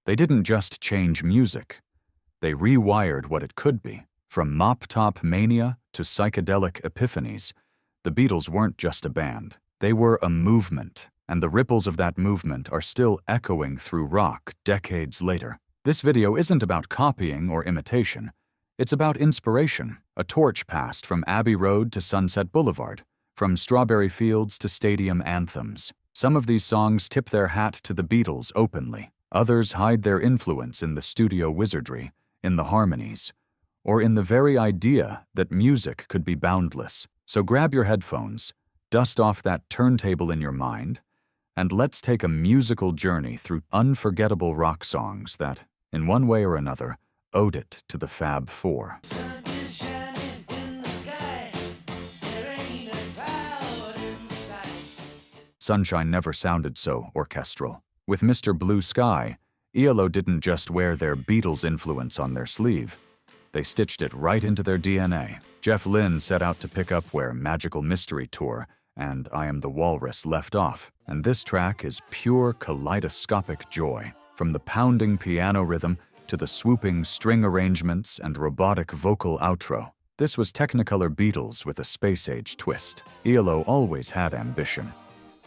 They didn't just change music. They rewired what it could be. From mop-top mania to psychedelic epiphanies, the Beatles weren't just a band. They were a movement, and the ripples of that movement are still echoing through rock decades later. This video isn't about copying or imitation. It's about inspiration, a torch passed from Abbey Road to Sunset Boulevard, from Strawberry Fields to stadium anthems. Some of these songs tip their hat to the Beatles openly. Others hide their influence in the studio wizardry, in the harmonies, or in the very idea that music could be boundless. So grab your headphones, dust off that turntable in your mind, and let's take a musical journey through unforgettable rock songs that, in one way or another, owed it to the Fab Four. Sunshine never sounded so orchestral. With Mr. Blue Sky, ELO didn't just wear their Beatles influence on their sleeve. They stitched it right into their DNA. Jeff Lynne set out to pick up where Magical Mystery Tour and I Am the Walrus left off, and this track is pure kaleidoscopic joy. From the pounding piano rhythm to the swooping string arrangements and robotic vocal outro, this was Technicolor Beatles with a space-age twist. ELO always had ambition,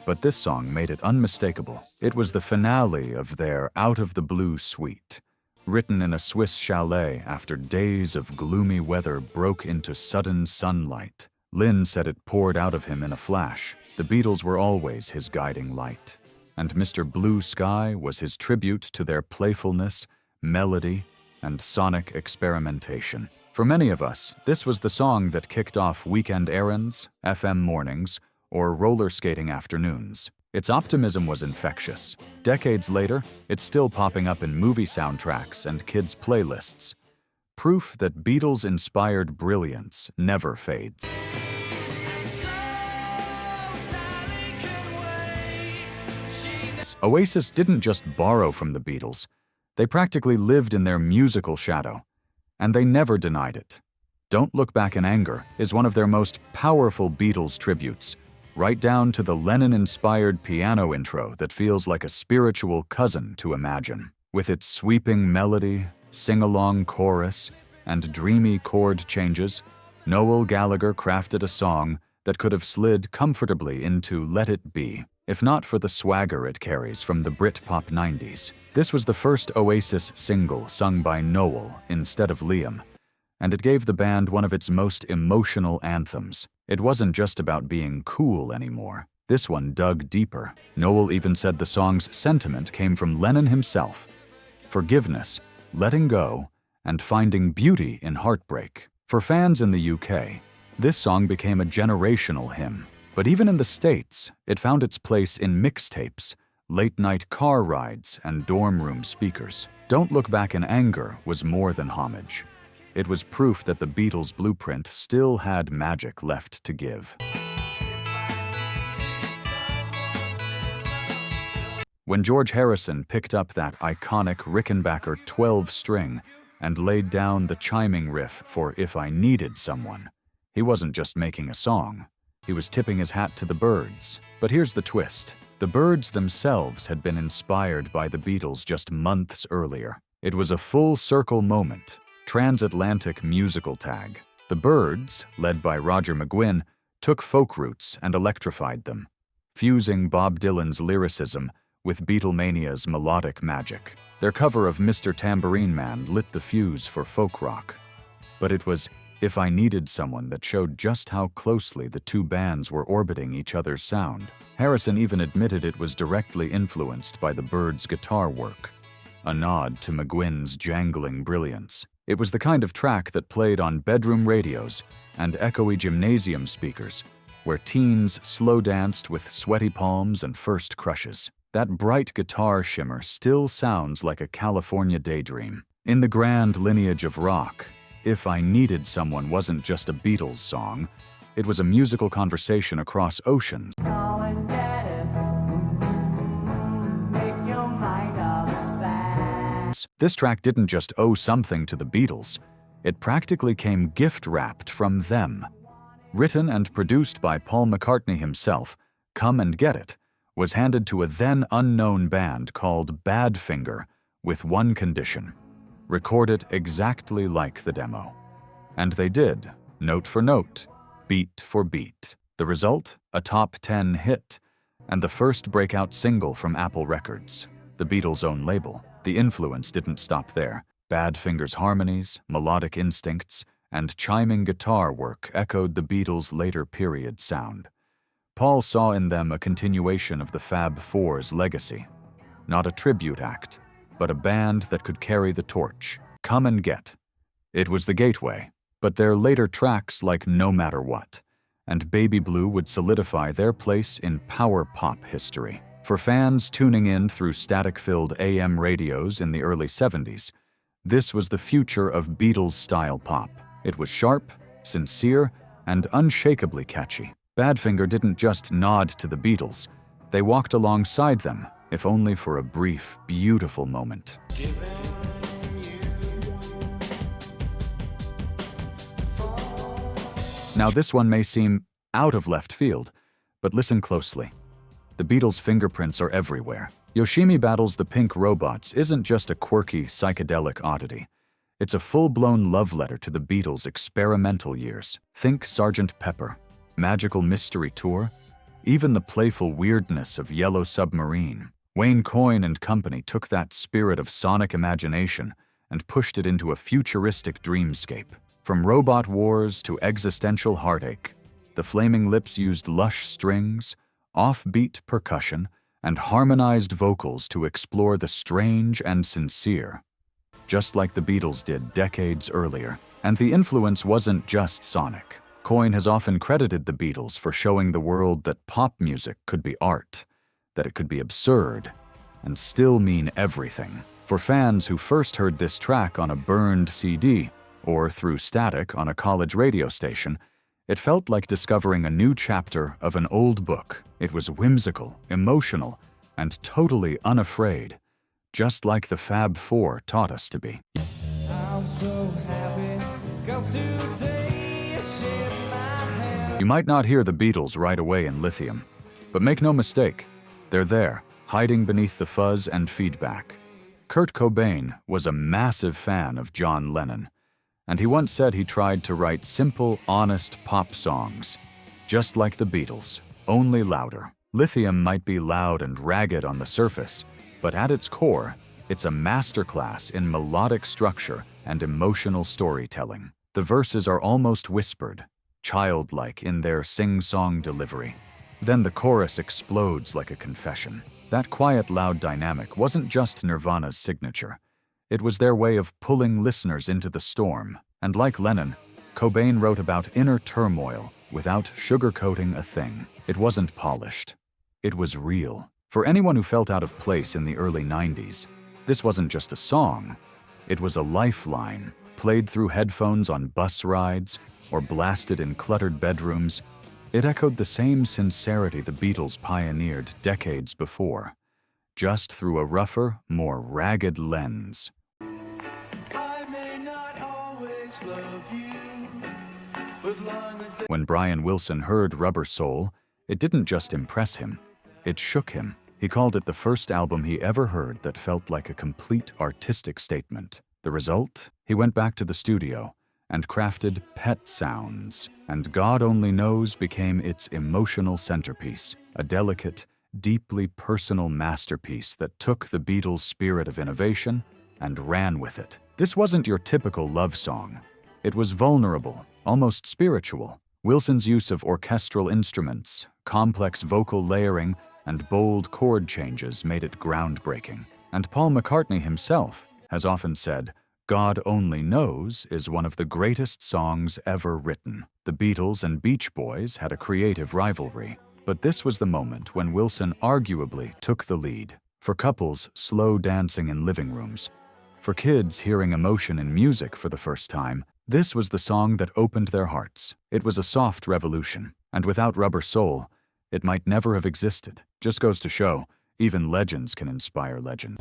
but this song made it unmistakable. It was the finale of their Out of the Blue suite. Written in a Swiss chalet after days of gloomy weather broke into sudden sunlight, Lynne said it poured out of him in a flash. The Beatles were always his guiding light, and Mr. Blue Sky was his tribute to their playfulness, melody, and sonic experimentation. For many of us, this was the song that kicked off weekend errands, FM mornings, or roller skating afternoons. Its optimism was infectious. Decades later, it's still popping up in movie soundtracks and kids' playlists. Proof that Beatles-inspired brilliance never fades. Oasis didn't just borrow from the Beatles. They practically lived in their musical shadow, and they never denied it. Don't Look Back in Anger is one of their most powerful Beatles tributes, right down to the Lennon-inspired piano intro that feels like a spiritual cousin to Imagine. With its sweeping melody, sing-along chorus, and dreamy chord changes, Noel Gallagher crafted a song that could have slid comfortably into Let It Be, if not for the swagger it carries from the Britpop 90s. This was the first Oasis single sung by Noel instead of Liam, and it gave the band one of its most emotional anthems. It wasn't just about being cool anymore. This one dug deeper. Noel even said the song's sentiment came from Lennon himself: forgiveness, letting go, and finding beauty in heartbreak. For fans in the UK, this song became a generational hymn. But even in the States, it found its place in mixtapes, late-night car rides, and dorm room speakers. Don't Look Back in Anger was more than homage. It was proof that the Beatles' blueprint still had magic left to give. When George Harrison picked up that iconic Rickenbacker 12-string and laid down the chiming riff for If I Needed Someone, he wasn't just making a song. He was tipping his hat to the Byrds. But here's the twist. The Byrds themselves had been inspired by the Beatles just months earlier. It was a full-circle moment, transatlantic musical tag. The Byrds, led by Roger McGuinn, took folk roots and electrified them, fusing Bob Dylan's lyricism with Beatlemania's melodic magic. Their cover of Mr. Tambourine Man lit the fuse for folk rock. But it was If I Needed Someone that showed just how closely the two bands were orbiting each other's sound. Harrison even admitted it was directly influenced by the Byrds' guitar work, a nod to McGuinn's jangling brilliance. It was the kind of track that played on bedroom radios and echoey gymnasium speakers, where teens slow danced with sweaty palms and first crushes. That bright guitar shimmer still sounds like a California daydream. In the grand lineage of rock, If I Needed Someone wasn't just a Beatles song, it was a musical conversation across oceans. This track didn't just owe something to the Beatles, it practically came gift-wrapped from them. Written and produced by Paul McCartney himself, Come and Get It was handed to a then-unknown band called Badfinger with one condition: record it exactly like the demo. And they did, note for note, beat for beat. The result? A top 10 hit, and the first breakout single from Apple Records, the Beatles' own label. The influence didn't stop there. Badfinger's harmonies, melodic instincts, and chiming guitar work echoed the Beatles' later period sound. Paul saw in them a continuation of the Fab Four's legacy. Not a tribute act, but a band that could carry the torch. Come and Get. It was the gateway, but their later tracks like No Matter What and Baby Blue would solidify their place in power pop history. For fans tuning in through static-filled AM radios in the early 70s, this was the future of Beatles-style pop. It was sharp, sincere, and unshakably catchy. Badfinger didn't just nod to the Beatles, they walked alongside them, if only for a brief, beautiful moment. Now this one may seem out of left field, but listen closely. The Beatles' fingerprints are everywhere. Yoshimi Battles the Pink Robots isn't just a quirky, psychedelic oddity. It's a full-blown love letter to the Beatles' experimental years. Think Sgt. Pepper, Magical Mystery Tour, even the playful weirdness of Yellow Submarine. Wayne Coyne and company took that spirit of sonic imagination and pushed it into a futuristic dreamscape. From robot wars to existential heartache, the Flaming Lips used lush strings, offbeat percussion, and harmonized vocals to explore the strange and sincere, just like the Beatles did decades earlier. And the influence wasn't just sonic. Coyne has often credited the Beatles for showing the world that pop music could be art, that it could be absurd, and still mean everything. For fans who first heard this track on a burned CD, or through static on a college radio station, it felt like discovering a new chapter of an old book. It was whimsical, emotional, and totally unafraid, just like the Fab Four taught us to be. I'm so happy, 'cause today I shed my hair. You might not hear the Beatles right away in Lithium, but make no mistake, they're there, hiding beneath the fuzz and feedback. Kurt Cobain was a massive fan of John Lennon, and he once said he tried to write simple, honest pop songs, just like the Beatles, only louder. Lithium might be loud and ragged on the surface, but at its core, it's a masterclass in melodic structure and emotional storytelling. The verses are almost whispered, childlike in their sing-song delivery. Then the chorus explodes like a confession. That quiet, loud dynamic wasn't just Nirvana's signature. It was their way of pulling listeners into the storm. And like Lennon, Cobain wrote about inner turmoil without sugarcoating a thing. It wasn't polished. It was real. For anyone who felt out of place in the early 90s, this wasn't just a song. It was a lifeline, played through headphones on bus rides or blasted in cluttered bedrooms. It echoed the same sincerity the Beatles pioneered decades before, just through a rougher, more ragged lens. When Brian Wilson heard Rubber Soul, it didn't just impress him, it shook him. He called it the first album he ever heard that felt like a complete artistic statement. The result? He went back to the studio and crafted Pet Sounds, and God Only Knows became its emotional centerpiece, a delicate, deeply personal masterpiece that took the Beatles' spirit of innovation and ran with it. This wasn't your typical love song. It was vulnerable, almost spiritual. Wilson's use of orchestral instruments, complex vocal layering, and bold chord changes made it groundbreaking. And Paul McCartney himself has often said, God Only Knows is one of the greatest songs ever written. The Beatles and Beach Boys had a creative rivalry, but this was the moment when Wilson arguably took the lead. For couples, slow dancing in living rooms. For kids hearing emotion in music for the first time, this was the song that opened their hearts. It was a soft revolution, and without Rubber Soul, it might never have existed. Just goes to show, even legends can inspire legend.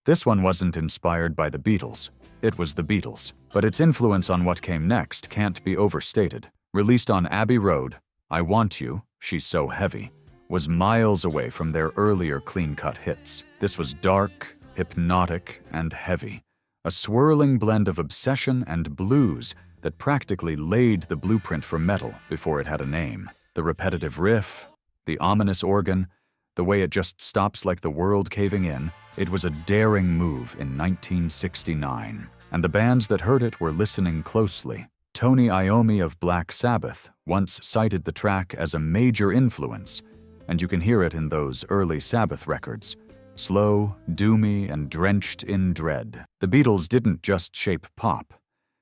This one wasn't inspired by the Beatles. It was the Beatles. But its influence on what came next can't be overstated. Released on Abbey Road, I Want You, She's So Heavy, was miles away from their earlier clean-cut hits. This was dark, hypnotic, and heavy, a swirling blend of obsession and blues that practically laid the blueprint for metal before it had a name. The repetitive riff, the ominous organ, the way it just stops like the world caving in, it was a daring move in 1969. And the bands that heard it were listening closely. Tony Iommi of Black Sabbath once cited the track as a major influence, and you can hear it in those early Sabbath records. Slow, doomy, and drenched in dread. The Beatles didn't just shape pop.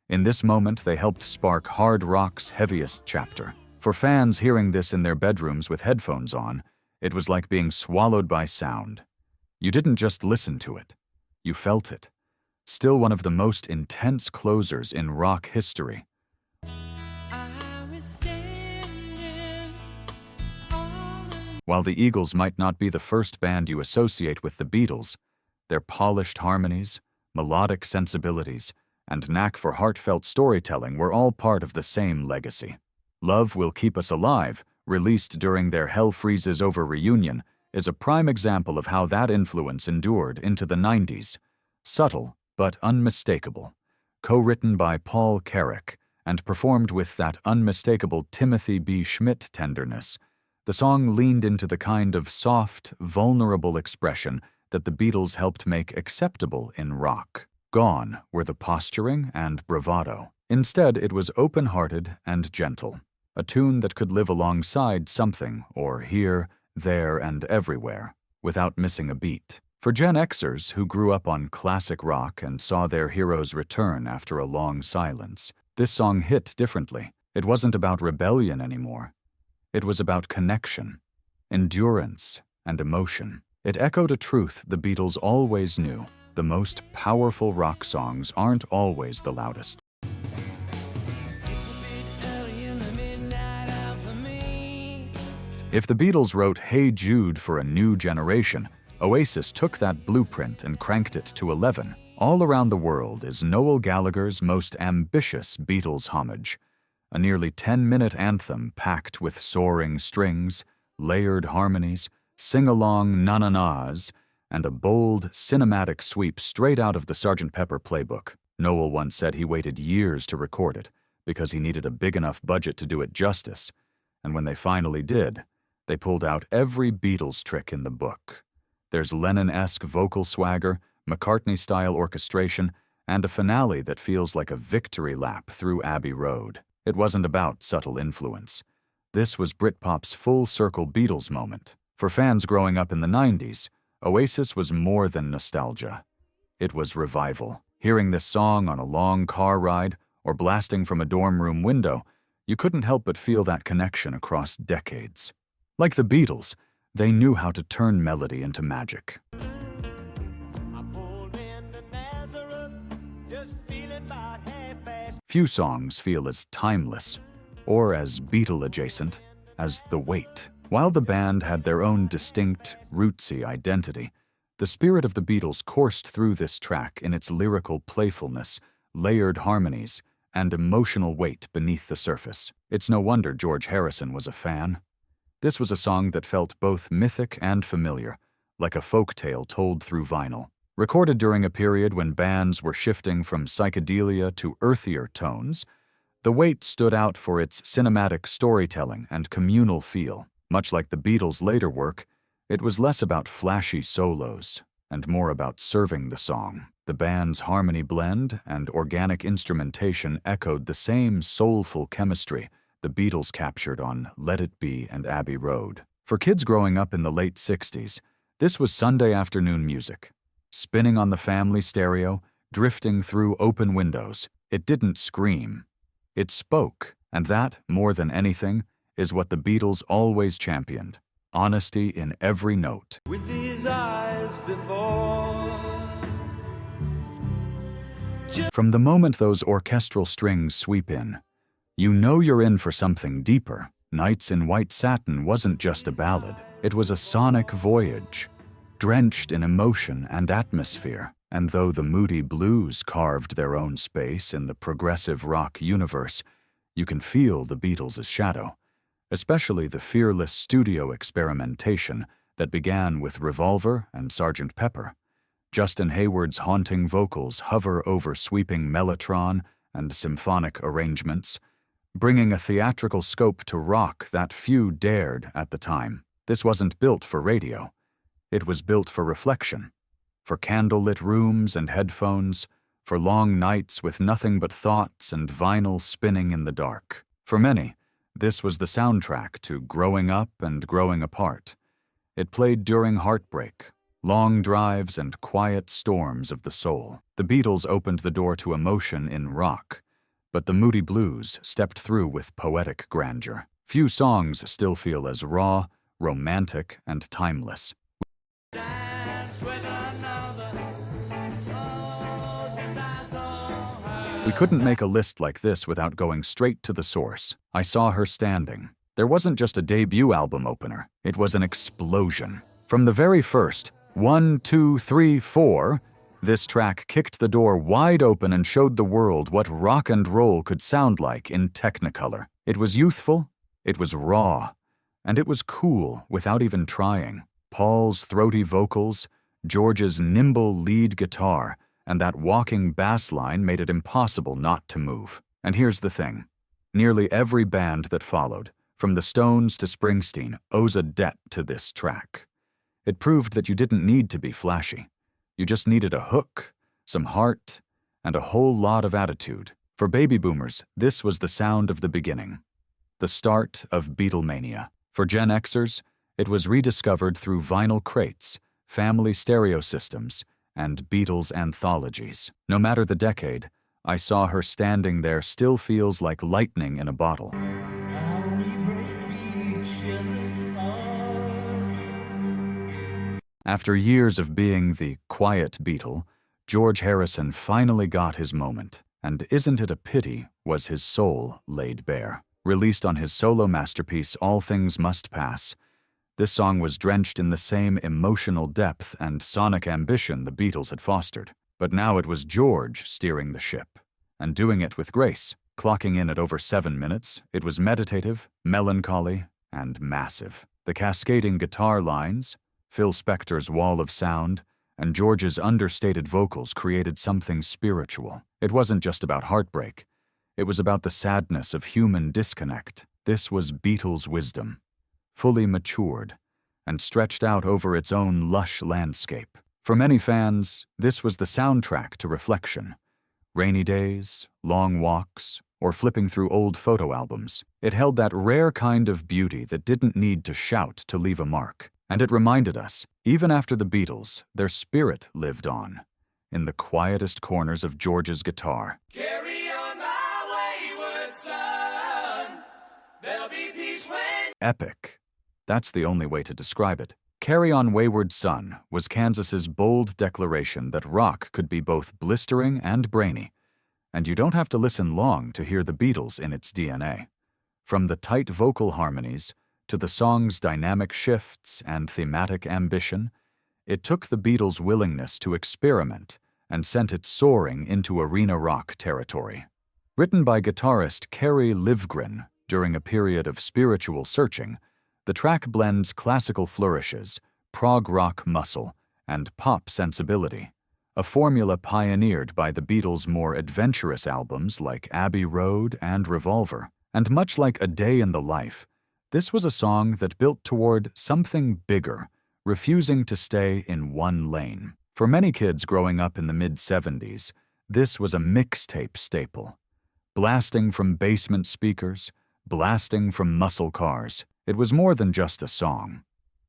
In this moment, they helped spark hard rock's heaviest chapter. For fans hearing this in their bedrooms with headphones on, it was like being swallowed by sound. You didn't just listen to it, you felt it. Still one of the most intense closers in rock history. While the Eagles might not be the first band you associate with the Beatles, their polished harmonies, melodic sensibilities, and knack for heartfelt storytelling were all part of the same legacy. Love Will Keep Us Alive, released during their Hell Freezes Over reunion, is a prime example of how that influence endured into the 90s. Subtle, but unmistakable. Co-written by Paul Carrack and performed with that unmistakable Timothy B. Schmidt tenderness, the song leaned into the kind of soft, vulnerable expression that the Beatles helped make acceptable in rock. Gone were the posturing and bravado. Instead, it was open-hearted and gentle, a tune that could live alongside something, or here, there, and everywhere, without missing a beat. For Gen Xers who grew up on classic rock and saw their heroes return after a long silence, this song hit differently. It wasn't about rebellion anymore. It was about connection, endurance, and emotion. It echoed a truth the Beatles always knew. The most powerful rock songs aren't always the loudest. If the Beatles wrote Hey Jude for a new generation, Oasis took that blueprint and cranked it to 11. All Around the World is Noel Gallagher's most ambitious Beatles homage, a nearly 10-minute anthem packed with soaring strings, layered harmonies, sing-along na-na-nas, and a bold, cinematic sweep straight out of the Sgt. Pepper playbook. Noel once said he waited years to record it because he needed a big enough budget to do it justice, and when they finally did, they pulled out every Beatles trick in the book. There's Lennon-esque vocal swagger, McCartney-style orchestration, and a finale that feels like a victory lap through Abbey Road. It wasn't about subtle influence. This was Britpop's full-circle Beatles moment. For fans growing up in the 90s, Oasis was more than nostalgia. It was revival. Hearing this song on a long car ride or blasting from a dorm room window, you couldn't help but feel that connection across decades. Like the Beatles, they knew how to turn melody into magic. Few songs feel as timeless, or as Beatle-adjacent, as The Weight. While the band had their own distinct, rootsy identity, the spirit of the Beatles coursed through this track in its lyrical playfulness, layered harmonies, and emotional weight beneath the surface. It's no wonder George Harrison was a fan. This was a song that felt both mythic and familiar, like a folk tale told through vinyl. Recorded during a period when bands were shifting from psychedelia to earthier tones, The Weight stood out for its cinematic storytelling and communal feel. Much like the Beatles' later work, it was less about flashy solos and more about serving the song. The band's harmony blend and organic instrumentation echoed the same soulful chemistry the Beatles captured on Let It Be and Abbey Road. For kids growing up in the late 60s, this was Sunday afternoon music. Spinning on the family stereo, drifting through open windows. It didn't scream. It spoke, and that, more than anything, is what the Beatles always championed. Honesty in every note. With these eyes before. From the moment those orchestral strings sweep in, you know you're in for something deeper. Nights in White Satin wasn't just a ballad. It was a sonic voyage, drenched in emotion and atmosphere. And though the moody blues carved their own space in the progressive rock universe, you can feel the Beatles' shadow, especially the fearless studio experimentation that began with Revolver and Sgt. Pepper. Justin Hayward's haunting vocals hover over sweeping mellotron and symphonic arrangements, bringing a theatrical scope to rock that few dared at the time. This wasn't built for radio. It was built for reflection, for candlelit rooms and headphones, for long nights with nothing but thoughts and vinyl spinning in the dark. For many, this was the soundtrack to growing up and growing apart. It played during heartbreak, long drives, and quiet storms of the soul. The Beatles opened the door to emotion in rock, but the Moody Blues stepped through with poetic grandeur. Few songs still feel as raw, romantic, and timeless. We couldn't make a list like this without going straight to the source. I Saw Her Standing. There wasn't just a debut album opener, it was an explosion. From the very first, 1, 2, 3, 4, this track kicked the door wide open and showed the world what rock and roll could sound like in Technicolor. It was youthful, it was raw, and it was cool without even trying. Paul's throaty vocals, George's nimble lead guitar, and that walking bass line made it impossible not to move. And here's the thing. Nearly every band that followed, from the Stones to Springsteen, owes a debt to this track. It proved that you didn't need to be flashy. You just needed a hook, some heart, and a whole lot of attitude. For baby boomers, this was the sound of the beginning, the start of Beatlemania. For Gen Xers, it was rediscovered through vinyl crates, family stereo systems, and Beatles anthologies. No matter the decade, I Saw Her Standing There still feels like lightning in a bottle. After years of being the quiet Beatle, George Harrison finally got his moment, and Isn't It a Pity was his soul laid bare. Released on his solo masterpiece All Things Must Pass, this song was drenched in the same emotional depth and sonic ambition the Beatles had fostered. But now it was George steering the ship, and doing it with grace. Clocking in at over 7 minutes, it was meditative, melancholy, and massive. The cascading guitar lines, Phil Spector's wall of sound, and George's understated vocals created something spiritual. It wasn't just about heartbreak. It was about the sadness of human disconnect. This was Beatles' wisdom, fully matured, and stretched out over its own lush landscape. For many fans, this was the soundtrack to reflection. Rainy days, long walks, or flipping through old photo albums. It held that rare kind of beauty that didn't need to shout to leave a mark. And it reminded us, even after the Beatles, their spirit lived on, in the quietest corners of George's guitar. Carry on my wayward son, there'll be peace when... Epic. That's the only way to describe it. Carry On Wayward Son was Kansas's bold declaration that rock could be both blistering and brainy, and you don't have to listen long to hear the Beatles in its DNA. From the tight vocal harmonies to the song's dynamic shifts and thematic ambition, it took the Beatles' willingness to experiment and sent it soaring into arena rock territory. Written by guitarist Kerry Livgren during a period of spiritual searching, the track blends classical flourishes, prog rock muscle, and pop sensibility, a formula pioneered by the Beatles' more adventurous albums like Abbey Road and Revolver. And much like A Day in the Life, this was a song that built toward something bigger, refusing to stay in one lane. For many kids growing up in the mid-70s, this was a mixtape staple. Blasting from basement speakers, blasting from muscle cars, it was more than just a song.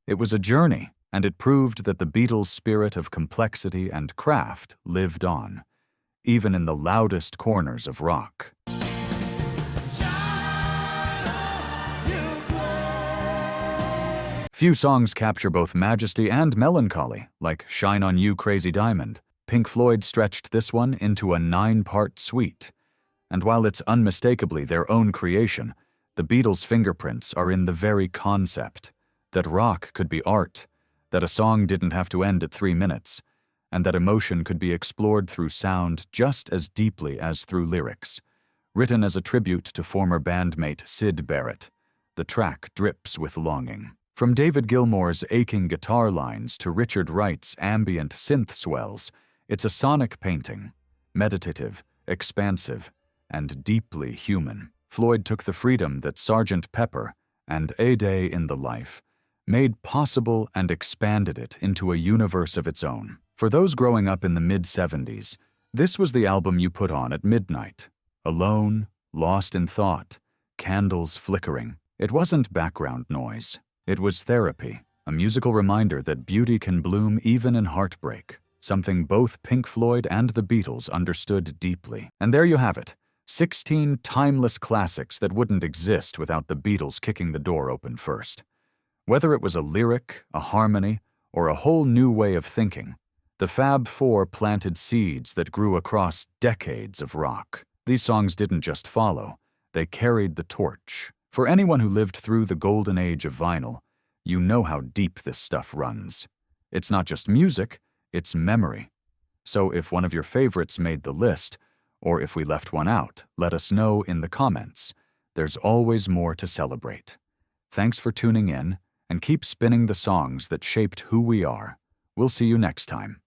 It was a journey, and it proved that the Beatles' spirit of complexity and craft lived on, even in the loudest corners of rock. Few songs capture both majesty and melancholy, like Shine on You, Crazy Diamond. Pink Floyd stretched this one into a 9-part suite. And while it's unmistakably their own creation, the Beatles' fingerprints are in the very concept that rock could be art, that a song didn't have to end at 3 minutes, and that emotion could be explored through sound just as deeply as through lyrics. Written as a tribute to former bandmate Syd Barrett, The track drips with longing. From David Gilmour's aching guitar lines to Richard Wright's ambient synth swells, it's a sonic painting, meditative, expansive, and deeply human. Floyd took the freedom that Sgt. Pepper and A Day in the Life made possible and expanded it into a universe of its own. For those growing up in the mid-70s, this was the album you put on at midnight. Alone, lost in thought, candles flickering. It wasn't background noise. It was therapy, a musical reminder that beauty can bloom even in heartbreak, something both Pink Floyd and the Beatles understood deeply. And there you have it, 16 timeless classics that wouldn't exist without the Beatles kicking the door open first. Whether it was a lyric, a harmony, or a whole new way of thinking, the Fab Four planted seeds that grew across decades of rock. These songs didn't just follow, they carried the torch. For anyone who lived through the golden age of vinyl, you know how deep this stuff runs. It's not just music, it's memory. So if one of your favorites made the list, or if we left one out, let us know in the comments. There's always more to celebrate. Thanks for tuning in, and keep spinning the songs that shaped who we are. We'll see you next time.